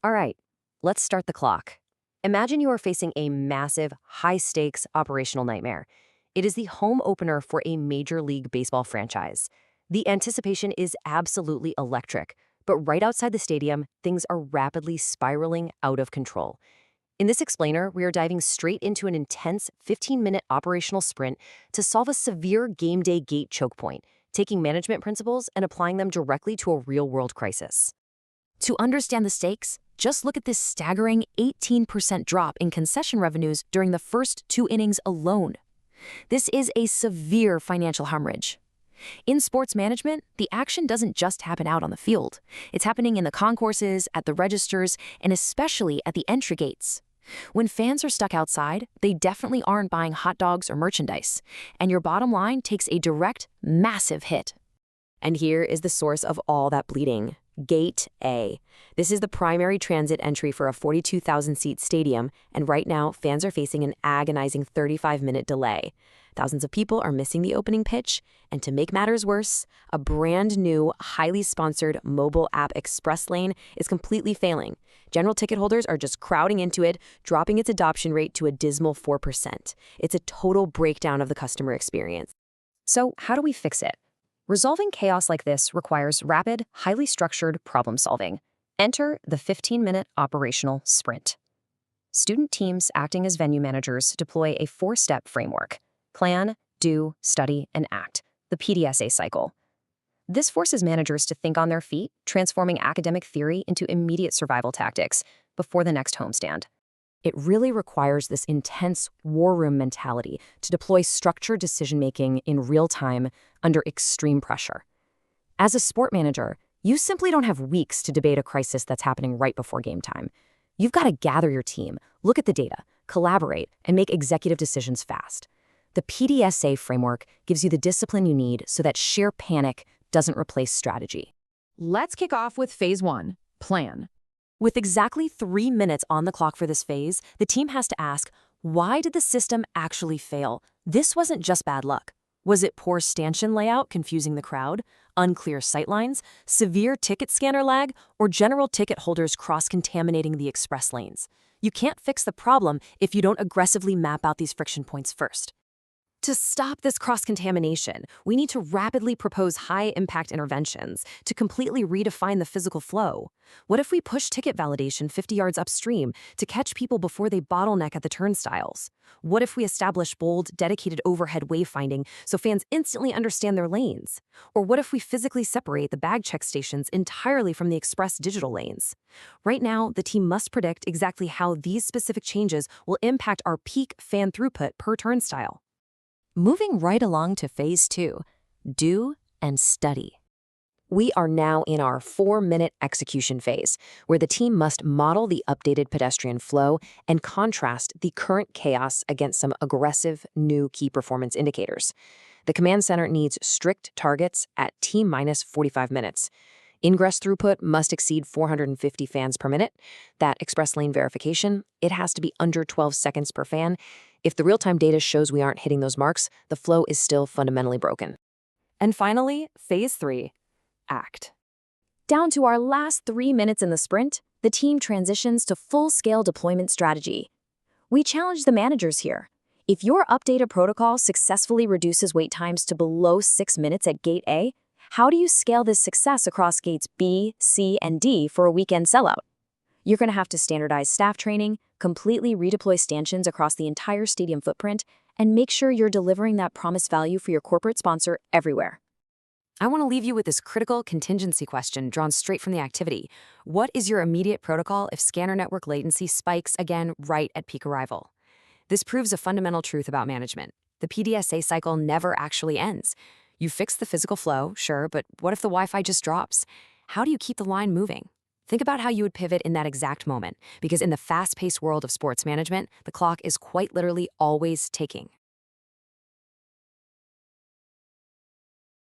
All right, let's start the clock. Imagine you are facing a massive, high-stakes operational nightmare. It is the home opener for a Major League Baseball franchise. The anticipation is absolutely electric, but right outside the stadium, things are rapidly spiraling out of control. In this explainer, we are diving straight into an intense 15-minute operational sprint to solve a severe game day gate choke point, taking management principles and applying them directly to a real-world crisis. To understand the stakes, just look at this staggering 18% drop in concession revenues during the first 2 innings alone. This is a severe financial hemorrhage. In sports management, the action doesn't just happen out on the field. It's happening in the concourses, at the registers, and especially at the entry gates. When fans are stuck outside, they definitely aren't buying hot dogs or merchandise, and your bottom line takes a direct, massive hit. And here is the source of all that bleeding. Gate A. This is the primary transit entry for a 42,000-seat stadium, and right now, fans are facing an agonizing 35-minute delay. Thousands of people are missing the opening pitch, and to make matters worse, a brand new, highly sponsored mobile app express lane is completely failing. General ticket holders are just crowding into it, dropping its adoption rate to a dismal 4%. It's a total breakdown of the customer experience. So, how do we fix it? Resolving chaos like this requires rapid, highly structured problem solving. Enter the 15-minute operational sprint. Student teams acting as venue managers deploy a 4-step framework: plan, do, study, and act, the PDSA cycle. This forces managers to think on their feet, transforming academic theory into immediate survival tactics before the next homestand. It really requires this intense war room mentality to deploy structured decision-making in real time under extreme pressure. As a sport manager, you simply don't have weeks to debate a crisis that's happening right before game time. You've got to gather your team, look at the data, collaborate, and make executive decisions fast. The PDSA framework gives you the discipline you need so that sheer panic doesn't replace strategy. Let's kick off with phase 1, plan. With exactly 3 minutes on the clock for this phase, the team has to ask, why did the system actually fail? This wasn't just bad luck. Was it poor stanchion layout confusing the crowd, unclear sightlines, severe ticket scanner lag, or general ticket holders cross-contaminating the express lanes? You can't fix the problem if you don't aggressively map out these friction points first. To stop this cross-contamination, we need to rapidly propose high-impact interventions to completely redefine the physical flow. What if we push ticket validation 50 yards upstream to catch people before they bottleneck at the turnstiles? What if we establish bold, dedicated overhead wayfinding so fans instantly understand their lanes? Or what if we physically separate the bag check stations entirely from the express digital lanes? Right now, the team must predict exactly how these specific changes will impact our peak fan throughput per turnstile. Moving right along to phase 2, do and study. We are now in our 4-minute execution phase, where the team must model the updated pedestrian flow and contrast the current chaos against some aggressive new key performance indicators. The command center needs strict targets at T-minus 45 minutes. Ingress throughput must exceed 450 fans per minute. That express lane verification, it has to be under 12 seconds per fan. If the real-time data shows we aren't hitting those marks, the flow is still fundamentally broken. And finally, phase 3, act. Down to our last 3 minutes in the sprint, the team transitions to full-scale deployment strategy. We challenge the managers here. If your updated protocol successfully reduces wait times to below 6 minutes at Gate A, how do you scale this success across gates B, C, and D for a weekend sellout? You're going to have to standardize staff training, completely redeploy stanchions across the entire stadium footprint, and make sure you're delivering that promised value for your corporate sponsor everywhere. I want to leave you with this critical contingency question drawn straight from the activity. What is your immediate protocol if scanner network latency spikes again right at peak arrival? This proves a fundamental truth about management. The PDSA cycle never actually ends. You fix the physical flow, sure, but what if the Wi-Fi just drops? How do you keep the line moving? Think about how you would pivot in that exact moment, because in the fast-paced world of sports management, the clock is quite literally always ticking.